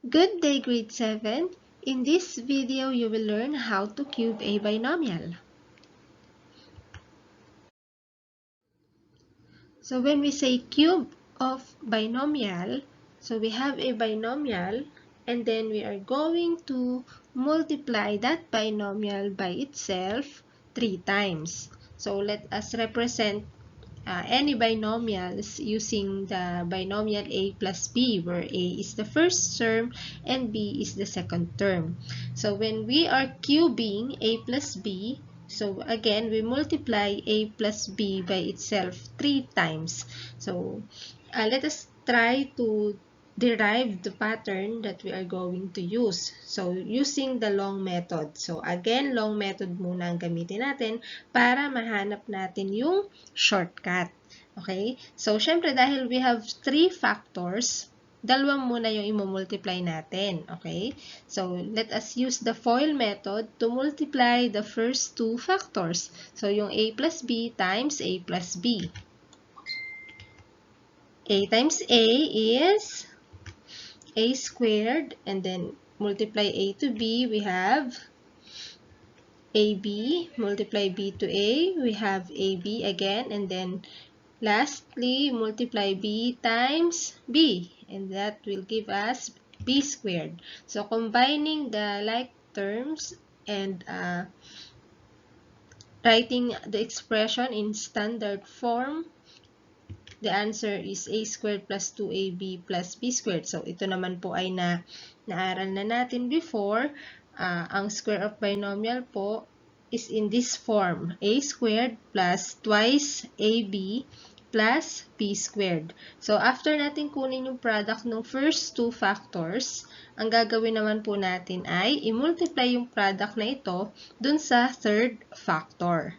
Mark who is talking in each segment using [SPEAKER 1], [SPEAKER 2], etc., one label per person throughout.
[SPEAKER 1] Good day, grade 7. In this video, you will learn how to cube a binomial. So when we say cube of binomial, so we have a binomial and then we are going to multiply that binomial by itself 3 times. So let us represent any binomials using the binomial a plus b, where a is the first term and b is the second term. So when we are cubing a plus b, so again we multiply a plus b by itself 3 times. So let us try to derive the pattern that we are going to use. So, using the long method. So, again, long method muna ang gamitin natin para mahanap natin yung shortcut. Okay? So, syempre, dahil we have 3 factors, dalawang muna yung i-multiply natin. Okay? So, let us use the FOIL method to multiply the first 2 factors. So, yung a plus b times a plus b. A times a is a squared, and then multiply a to b, we have ab, multiply b to a, we have ab again, and then lastly, multiply b times b, and that will give us b squared. So, combining the like terms and writing the expression in standard form, the answer is a squared plus 2ab plus b squared. So, ito naman po ay naaral na natin before. Ang square of binomial po is in this form. A squared plus twice ab plus b squared. So, after natin kunin yung product ng first 2 factors, ang gagawin naman po natin ay i-multiply yung product na ito dun sa third factor.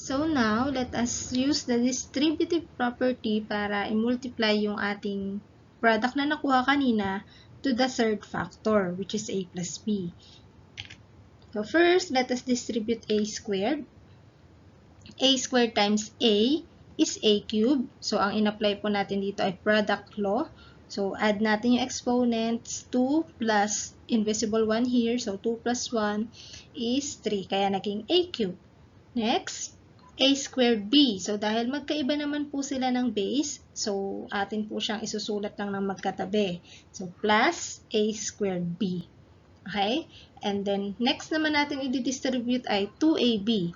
[SPEAKER 1] So now, let us use the distributive property para i-multiply yung ating product na nakuha kanina to the third factor, which is a plus b. So first, let us distribute a squared. A squared times a is a cube. So ang in-apply po natin dito ay product law. So add natin yung exponents, 2 plus invisible 1 here. So 2 plus 1 is 3, kaya naging a cube. Next, a squared b. So, dahil magkaiba naman po sila ng base, so, atin po siyang isusulat lang ng magkatabi. So, plus a squared b. Okay? And then, next naman natin i-distribute ay 2ab.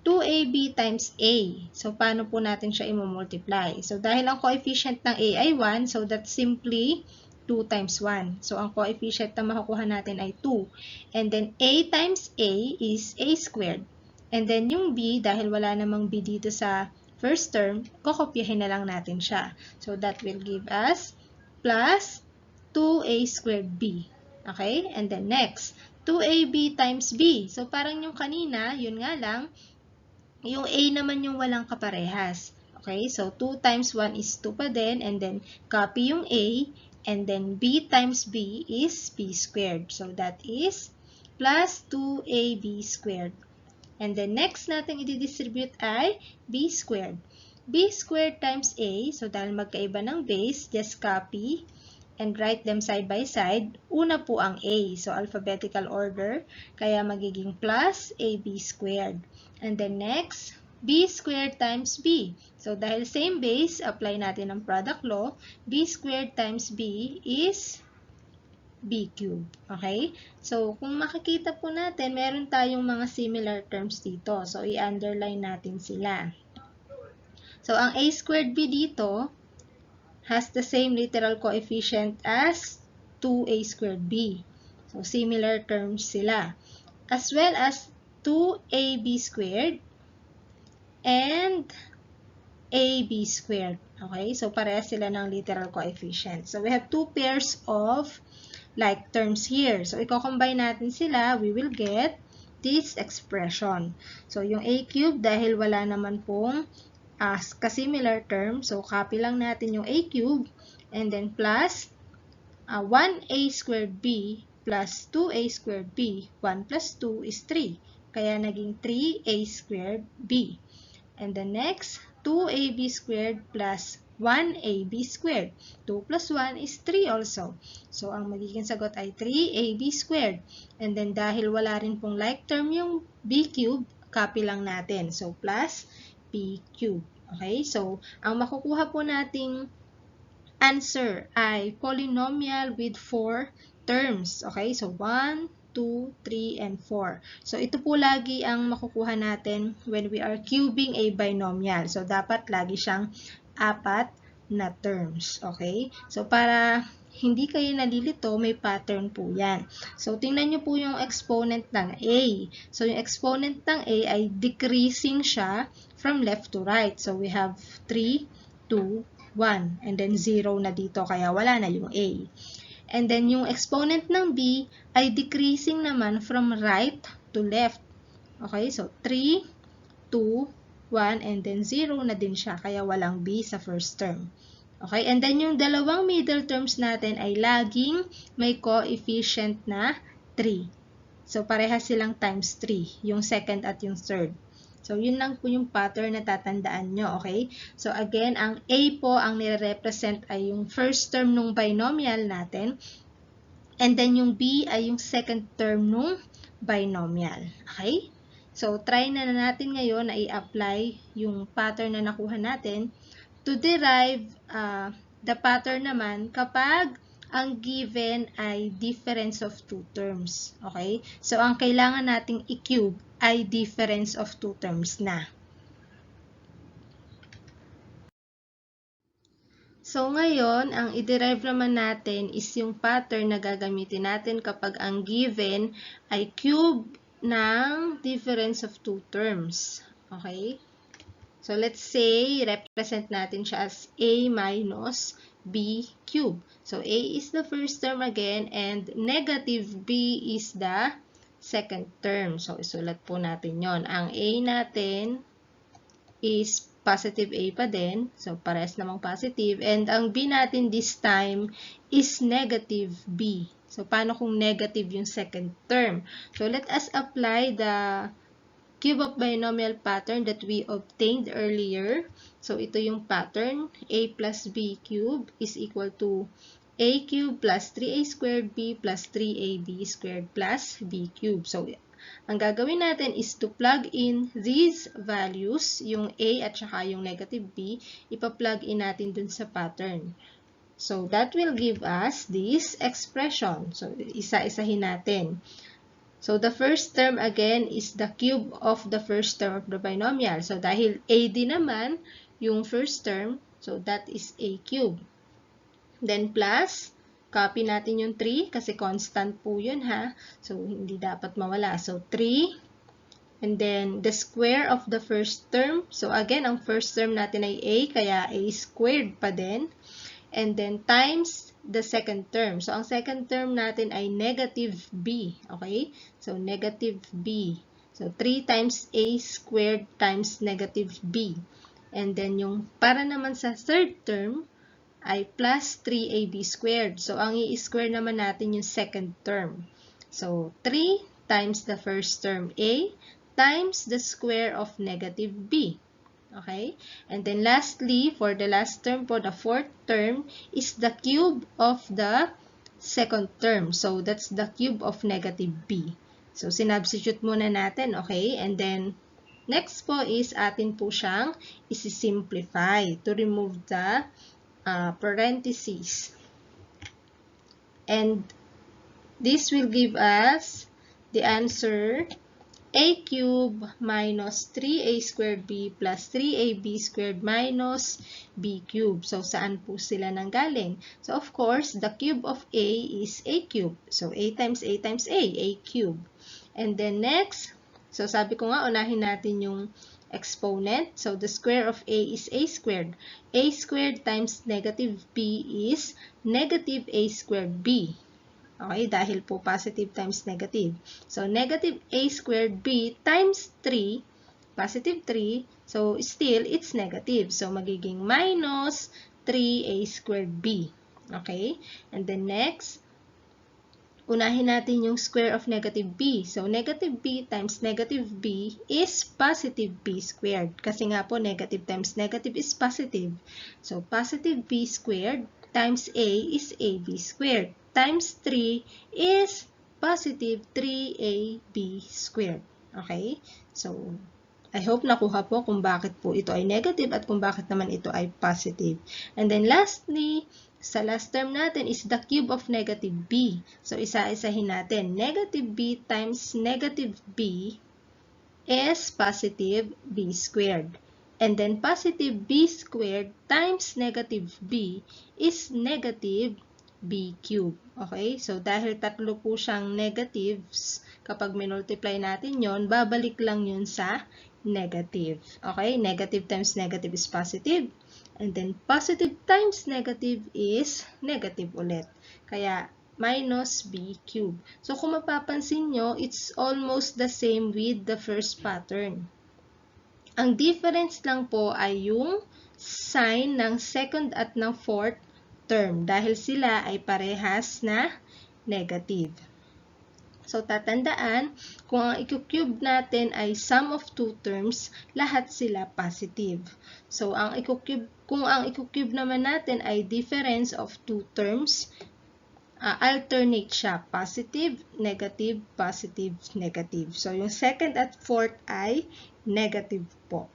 [SPEAKER 1] 2ab times a. So, paano po natin siya i-multiply? So, dahil ang coefficient ng a ay 1, so that's simply 2 times 1. So, ang coefficient na makukuha natin ay 2. And then, a times a is a squared. And then, yung b, dahil wala namang b dito sa first term, kokopyahin na lang natin siya. So, that will give us plus 2a squared b. Okay? And then, next, 2ab times b. So, parang yung kanina, yun nga lang, yung a naman yung walang kaparehas. Okay? So, 2 times 1 is 2 pa din. And then, copy yung a. And then, b times b is b squared. So, that is plus 2ab squared. And then, next natin i-distribute ay b squared. B squared times a, so dahil magkaiba ng base, just copy and write them side by side. Una po ang a, so alphabetical order, kaya magiging plus ab squared. And then next, b squared times b. So dahil same base, apply natin ang product law. B squared times b is b cube. Okay? So, kung makikita po natin, meron tayong mga similar terms dito. So, i-underline natin sila. So, ang a squared b dito has the same literal coefficient as 2a squared b. So, similar terms sila. As well as 2ab squared and ab squared. Okay? So, parehas sila ng literal coefficient. So, we have 2 pairs of like terms here. So, i-combine natin sila, we will get this expression. So, yung a cube, dahil wala naman pong kasimilar term, so copy lang natin yung a cube, and then plus 1a squared b plus 2a squared b. 1 plus 2 is 3. Kaya naging 3a squared b. And then next, 2ab squared plus 1ab squared. 2 plus 1 is 3 also. So, ang magiging sagot ay 3ab squared. And then, dahil wala rin pong like term yung b cube, copy lang natin. So, plus b cube. Okay? So, ang makukuha po nating answer ay polynomial with 4 terms. Okay? So, 1, 2, 3, and 4. So, ito po lagi ang makukuha natin when we are cubing a binomial. So, dapat lagi siyang 4 na terms. Okay? So, para hindi kayo nalilito, may pattern po yan. So, tingnan nyo po yung exponent ng A. So, yung exponent ng A ay decreasing siya from left to right. So, we have 3, 2, 1. And then 0 na dito, kaya wala na yung A. And then, yung exponent ng B ay decreasing naman from right to left. Okay, so 3, 2, 1, and then 0 na din siya, kaya walang B sa first term. Okay, and then yung dalawang middle terms natin ay laging may coefficient na 3. So, parehas silang times 3, yung second at yung third. So, yun lang po yung pattern na tatandaan nyo, okay? So, again, ang A po, ang nire-represent ay yung first term nung binomial natin. And then, yung B ay yung second term nung binomial, okay? So, try na natin ngayon na i-apply yung pattern na nakuha natin to derive the pattern naman kapag ang given ay difference of two terms. Okay? So, ang kailangan nating i-cube ay difference of two terms na. So, ngayon, ang i-derive naman natin is yung pattern na gagamitin natin kapag ang given ay cube ng difference of two terms. Okay? So, let's say, represent natin siya as A minus B cube. So, A is the first term again, and negative B is the second term. So, isulat po natin yon. Ang A natin is positive A pa din. So, parehas namang positive. And ang B natin this time is negative B. So, paano kung negative yung second term? So, let us apply the cube of binomial pattern that we obtained earlier. So, ito yung pattern. A plus B cube is equal to A cube plus 3A squared B plus 3AB squared plus B cube. So, ang gagawin natin is to plug in these values, yung A at saka yung negative B, ipa-plug in natin dun sa pattern. So, that will give us this expression. So, isa-isahin natin. So, the first term again is the cube of the first term of the binomial. So, dahil A din naman yung first term, so that is A cube. Then, plus, copy natin yung 3 kasi constant po yun ha. So, hindi dapat mawala. So, 3. And then, the square of the first term. So, again, ang first term natin ay A, kaya A squared pa din. And then, times the second term. So, ang second term natin ay negative B. Okay? So, negative B. So, 3 times A squared times negative B. And then, yung para naman sa third term ay plus 3AB squared. So, ang i-square naman natin yung second term. So, 3 times the first term A times the square of negative B. Okay? And then lastly, for the last term po, the fourth term is the cube of the second term. So, that's the cube of negative B. So, sinubstitute muna natin, okay? And then, next po is atin po siyang isi-simplify to remove the parentheses. And this will give us the answer A cube minus 3A squared B plus 3AB squared minus B cube. So, saan po sila nanggaling? So, of course, the cube of A is A cube. So, A times A times A cube. And then next, so sabi ko nga, unahin natin yung exponent. So, the square of A is A squared. A squared times negative B is negative A squared B. Okay, dahil po positive times negative. So, negative A squared B times 3, positive 3, so still, it's negative. So, magiging minus 3A squared B. Okay, and then next, unahin natin yung square of negative b. So, negative b times negative b is positive b squared. Kasi nga po, negative times negative is positive. So, positive b squared times a is ab squared. Times 3 is positive 3ab squared. Okay? So, I hope nakuha po kung bakit po ito ay negative at kung bakit naman ito ay positive. And then lastly, sa last term natin is the cube of negative b. So, isa-isahin natin. Negative b times negative b is positive b squared. And then positive b squared times negative b is negative b cube. Okay? So, dahil tatlo po siyang negatives, kapag minultiply natin yon, babalik lang yun sa negative. Okay? Negative times negative is positive. And then, positive times negative is negative ulit. Kaya, minus b cube. So, kung mapapansin nyo, it's almost the same with the first pattern. Ang difference lang po ay yung sign ng second at ng fourth term dahil sila ay parehas na negative. So, tatandaan, kung ang i-cube natin ay sum of two terms, lahat sila positive. So, kung ang i-cube naman natin ay difference of two terms, alternate siya. Positive, negative, positive, negative. So, yung second at fourth ay negative po.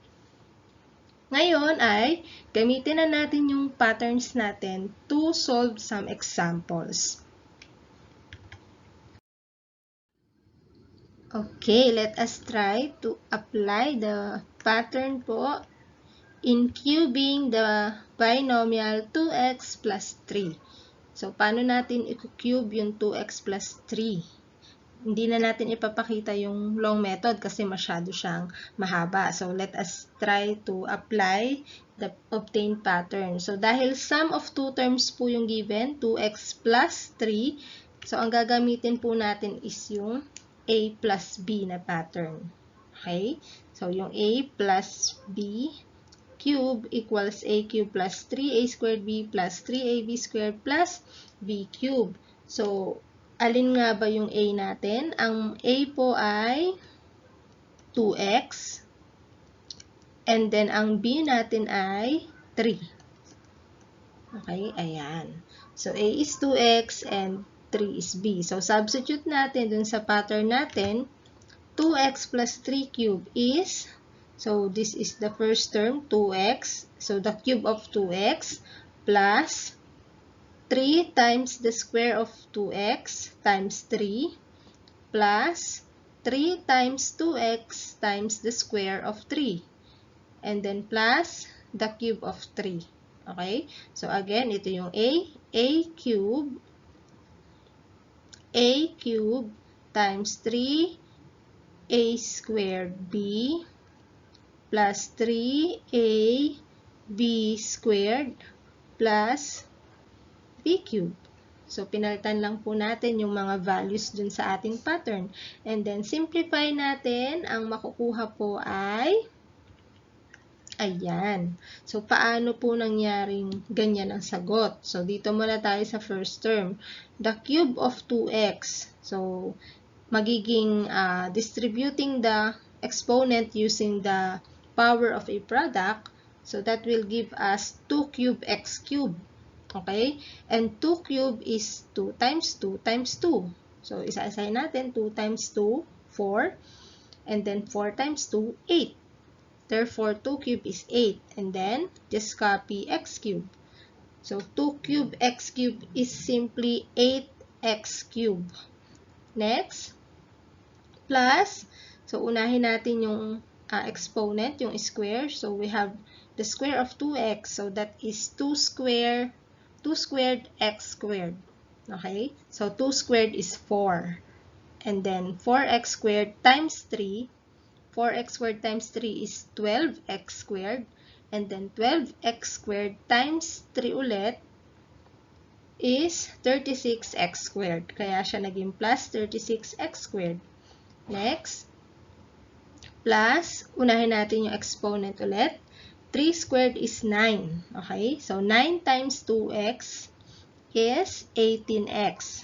[SPEAKER 1] Ngayon ay gamitin na natin yung patterns natin to solve some examples. Okay, let us try to apply the pattern po in cubing the binomial 2x plus 3. So, paano natin i-cube yung 2x plus 3? Hindi na natin ipapakita yung long method kasi masyado siyang mahaba. So, let us try to apply the obtained pattern. So, dahil sum of two terms po yung given, 2x plus 3, so, ang gagamitin po natin is yung a plus b na pattern. Okay? So, yung a plus b cube equals a cube plus 3a squared b plus 3ab squared plus b cube. So, alin nga ba yung a natin? Ang a po ay 2x. And then, ang b natin ay 3. Okay? Ayan. So, a is 2x and 3 is b. So, substitute natin dun sa pattern natin. 2x plus 3 cube is, so this is the first term, 2x. So, the cube of 2x plus 3 times the square of 2x times 3 plus 3 times 2x times the square of 3. And then plus the cube of 3. Okay? So, again, ito yung a cube times 3a squared b plus 3ab squared plus b cube. So, pinalitan lang po natin yung mga values dun sa ating pattern. And then, simplify natin. Ang makukuha po ay ayan. So, paano po nangyaring ganyan ang sagot? So, dito muna tayo sa first term. The cube of 2x. So, magiging distributing the exponent using the power of a product. So, that will give us 2 cube x cube. Okay? And 2 cube is 2 times 2 times 2. So, isa-isahin natin. 2 times 2, 4. And then, 4 times 2, 8. Therefore, 2 cube is 8. And then, just copy x cube. So, 2 cube x cube is simply 8x cube. Next, plus, so unahin natin yung exponent, yung square. So, we have the square of 2x. So, that is 2 squared x squared. Okay? So, 2 squared is 4. And then, 4x squared times 3. 4x squared times 3 is 12x squared. And then 12x squared times 3 ulit is 36x squared. Kaya siya naging plus 36x squared. Next, plus, unahin natin yung exponent ulit. 3 squared is 9. Okay? So, 9 times 2x is 18x.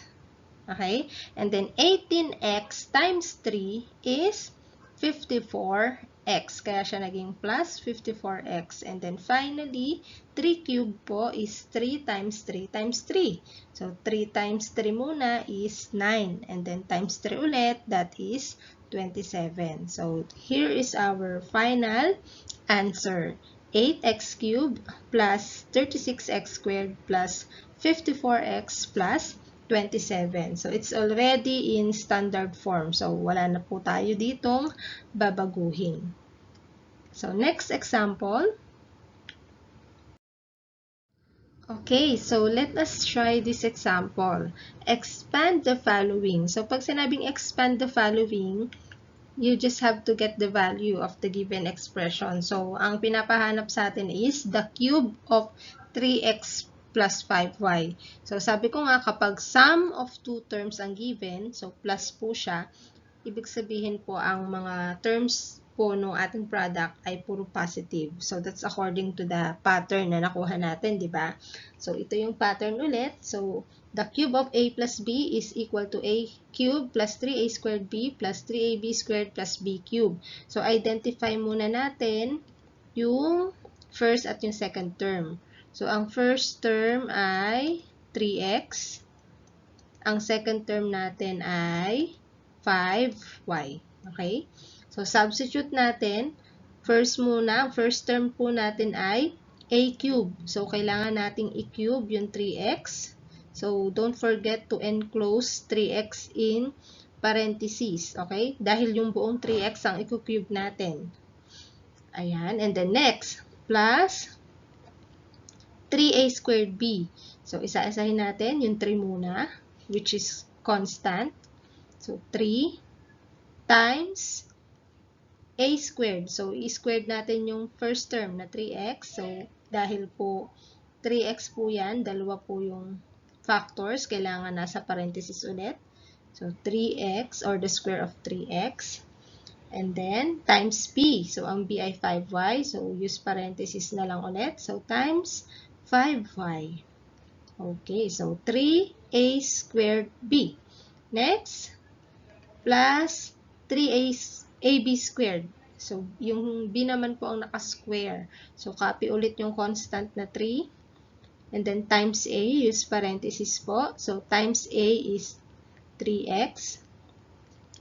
[SPEAKER 1] Okay? And then 18x times 3 is 54x. Kaya siya naging plus 54x. And then finally, 3 cube po is 3 times 3 times 3. So 3 times 3 muna is 9. And then times 3 ulit, that is 27. So here is our final answer. 8x cubed plus 36x squared plus 54x plus 27. So, it's already in standard form. So, wala na po tayo ditong babaguhin. So, next example. Okay, so let us try this example. Expand the following. So, pag sinabing expand the following, you just have to get the value of the given expression. So, ang pinapahanap sa atin is the cube of 3x plus 5y. So, sabi ko nga, kapag sum of two terms ang given, so plus po siya, ibig sabihin po ang mga terms po ng ating product ay puro positive. So, that's according to the pattern na nakuha natin, di ba? So, ito yung pattern ulit. So, the cube of a plus b is equal to a cube plus 3a squared b plus 3ab squared plus b cube. So, identify muna natin yung first at yung second term. So, ang first term ay 3x. Ang second term natin ay 5y. Okay? So, substitute natin. First muna, ang first term po natin ay a cube. So, kailangan nating i-cube yung 3x. So, don't forget to enclose 3x in parentheses. Okay? Dahil yung buong 3x ang i-cube natin. Ayan. And then next, plus 3a squared b. So, isa-isahin natin yung 3 muna, which is constant. So, 3 times a squared. So, i-squared natin yung first term na 3x. So, dahil po 3x po yan, dalawa po yung factors, kailangan nasa parenthesis ulit. So, 3x or the square of 3x. And then, times b. So, ang b ay 5y. So, use parenthesis na lang ulit. So, times 5y. Okay, so 3a squared b. Next, plus 3ab squared. So, yung b naman po ang naka-square. So, copy ulit yung constant na 3. And then, times a, use parenthesis po. So, times a is 3x.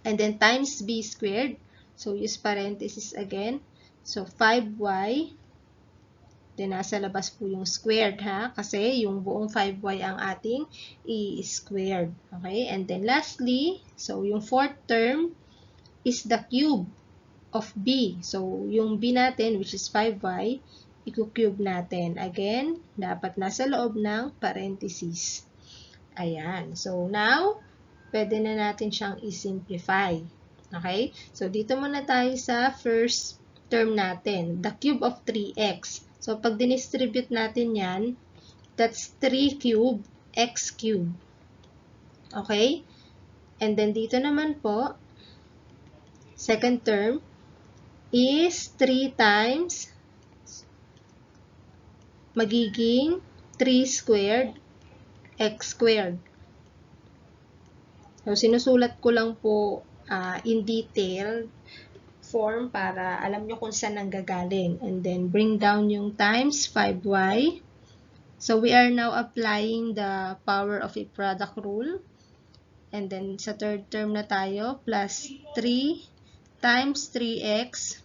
[SPEAKER 1] And then, times b squared. So, use parenthesis again. So, 5y. Then, nasa labas po yung squared, ha? Kasi, yung buong 5y ang ating i-squared. Okay? And then, lastly, so, yung fourth term is the cube of b. So, yung b natin, which is 5y, i-cube natin. Again, dapat nasa loob ng parentheses. Ayan. So, now, pwede na natin siyang i-simplify. Okay? So, dito muna tayo sa first term natin, the cube of 3x. So, pag dinistribute natin yan, that's 3 cube x cube. Okay? And then, dito naman po, second term is 3 times magiging 3 squared x squared. So, sinusulat ko lang po in detail form para alam nyo kung saan nanggagaling. And then, bring down yung times 5y. So, we are now applying the power of a product rule. And then, sa third term na tayo, plus 3 times 3x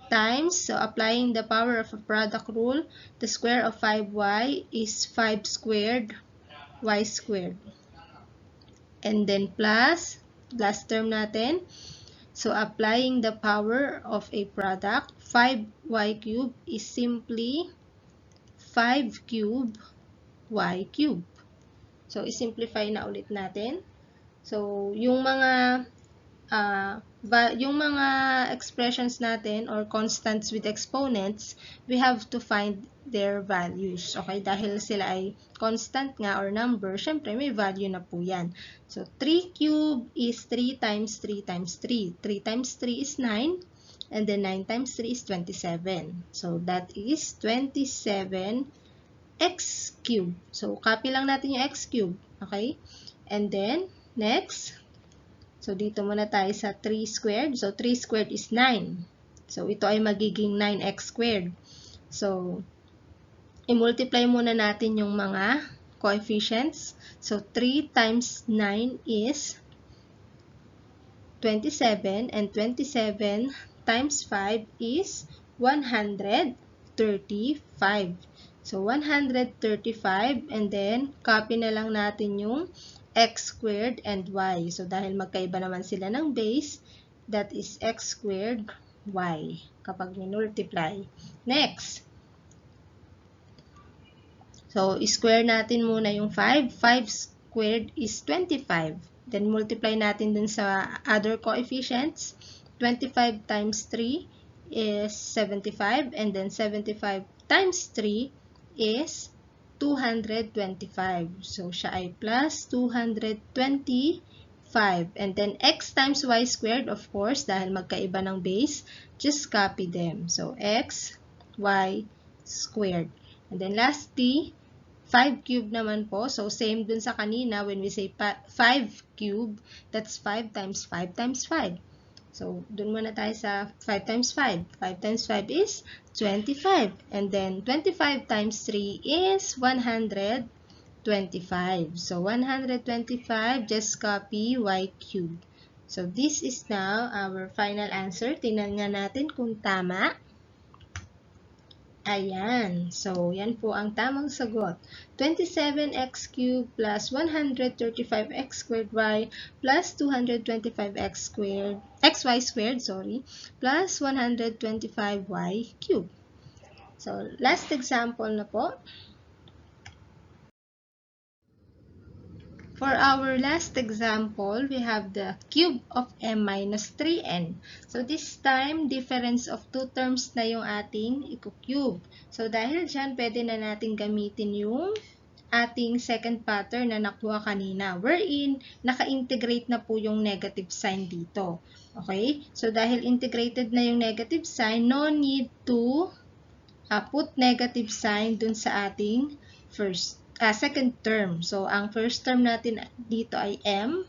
[SPEAKER 1] times, so applying the power of a product rule, the square of 5y is 5 squared y squared. And then, plus, last term natin, so applying the power of a product, 5y cube is simply 5 cube y cube. So, isimplify na ulit natin. So, yung mga expressions natin or constants with exponents, we have to find their values. Okay? Dahil sila ay constant nga or number, syempre may value na po yan. So, 3 cube is 3 times 3 times 3. 3 times 3 is 9. And then 9 times 3 is 27. So, that is 27 x cube. So, copy lang natin yung x cube. Okay? And then, Next, so dito muna tayo sa 3 squared. So 3 squared is 9. So ito ay magiging 9x squared. So i-multiply muna natin yung mga coefficients. So 3 times 9 is 27, and 27 times 5 is 135. So 135, and then copy na lang natin yung x squared and y. So dahil magkaiba naman sila ng base, that is x squared y kapag minultiply. Next, so square natin muna yung 5. 5 squared is 25. Then multiply natin dun sa other coefficients. 25 times 3 is 75, and then 75 times 3 is 225. So siya ay plus 225. And then x times y squared, of course, dahil magkaiba ng base, just copy them. So x, y squared. And then lastly, 5 cube naman po. So same dun sa kanina, when we say 5 cube, that's 5 times 5 times 5. So dun muna tayo sa 5 times 5. 5 times 5 is 25. And then 25 times 3 is 125. So 125, just copy y cubed. So this is now our final answer. Tingnan nga natin kung tama. Ayan. So, yan po ang tamang sagot. 27x cubed plus 135x squared y plus 225x squared, xy squared, plus 125y cubed. So, last example na po. For our last example, we have the cube of m minus 3n. So this time, difference of two terms na yung ating i-cube. So dahil dyan, pwede na natin gamitin yung ating second pattern na nakuha kanina, wherein naka-integrate na po yung negative sign dito. Okay? So dahil integrated na yung negative sign, no need to put negative sign dun sa ating second term. So, ang first term natin dito ay m,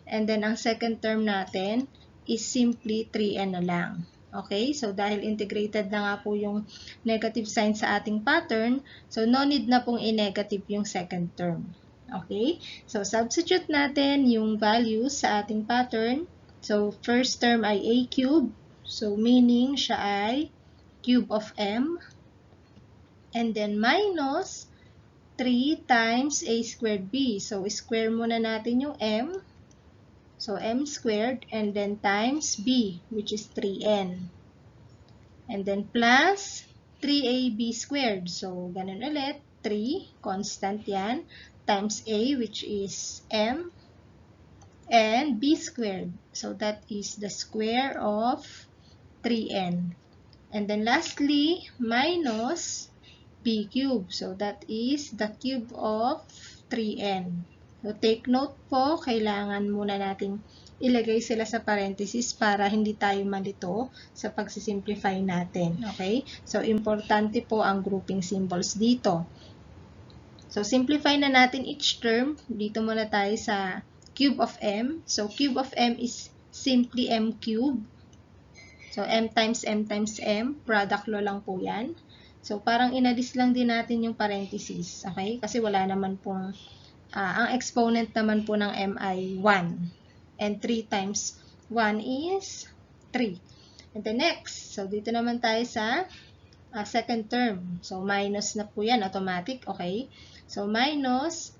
[SPEAKER 1] and then ang second term natin is simply 3n na lang. Okay? So, dahil integrated na nga po yung negative sign sa ating pattern, so no need na pong i-negative yung second term. Okay? So, substitute natin yung values sa ating pattern. So, first term ay a cube. So, meaning siya ay cube of m. And then minus 3 times a squared b. So, square muna natin yung m. So, m squared, and then times b, which is 3n. And then plus 3ab squared. So, ganun ulit. 3, constant yan, times a, which is m, and b squared. So, that is the square of 3n. And then lastly, minus b cube. So, that is the cube of 3n. So, take note po, kailangan muna nating ilagay sila sa parenthesis para hindi tayo malito sa pagsisimplify natin. Okay? So, importante po ang grouping symbols dito. So, simplify na natin each term. Dito muna tayo sa cube of m. So, cube of m is simply m cube. So, m times m times m. Product law lang po yan. So, parang inalis lang din natin yung parenthesis. Okay? Kasi wala naman pong, ang exponent naman po ng m ay 1. And 3 times 1 is 3. And the next, so dito naman tayo sa second term. So, minus na po yan, automatic. Okay? So, minus,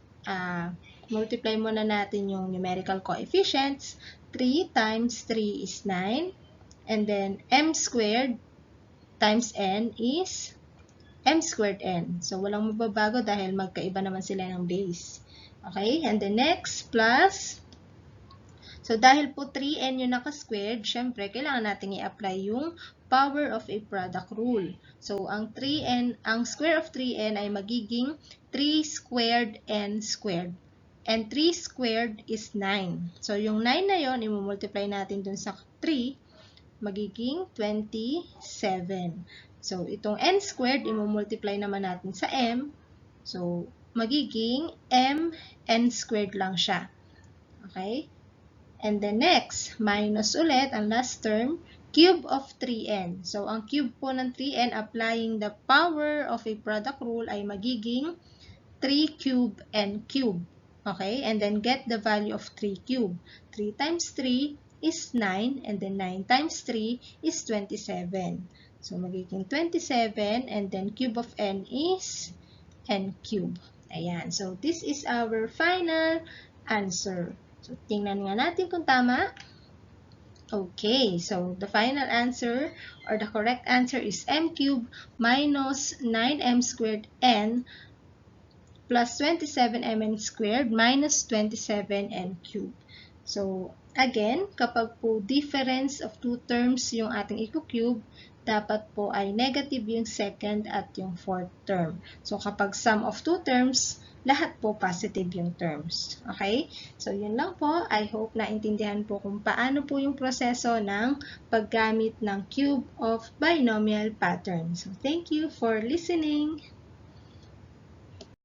[SPEAKER 1] multiply muna natin yung numerical coefficients. 3 times 3 is 9. And then, m squared times n is m squared n. So, walang mababago dahil magkaiba naman sila ng base. Okay? And the next, plus. So, dahil po 3n yung naka-squared, syempre, kailangan natin i-apply yung power of a product rule. So, ang square of 3n ay magiging 3 squared n squared. And 3 squared is 9. So, yung 9 na yon, i-multiply natin dun sa 3, magiging 27. So, itong n squared, i-multiply naman natin sa m. So, magiging m n squared lang siya. Okay? And then next, minus ulit ang last term, cube of 3n. So, ang cube po ng 3n, applying the power of a product rule ay magiging 3 cube n cube. Okay? And then get the value of 3 cube. 3 times 3 is 9, and then 9 times 3 is 27. So, magiging 27, and then cube of n is n cube. Ayan. So, this is our final answer. So, tingnan nga natin kung tama. Okay, so the final answer or the correct answer is m cubed minus 9m squared n plus 27mn squared minus 27n cubed. So, again, kapag po difference of two terms yung ating i-cube, dapat po ay negative yung second at yung fourth term. So, kapag sum of two terms, lahat po positive yung terms. Okay? So, yun lang po. I hope naintindihan po kung paano po yung proseso ng paggamit ng cube of binomial pattern. So, thank you for listening.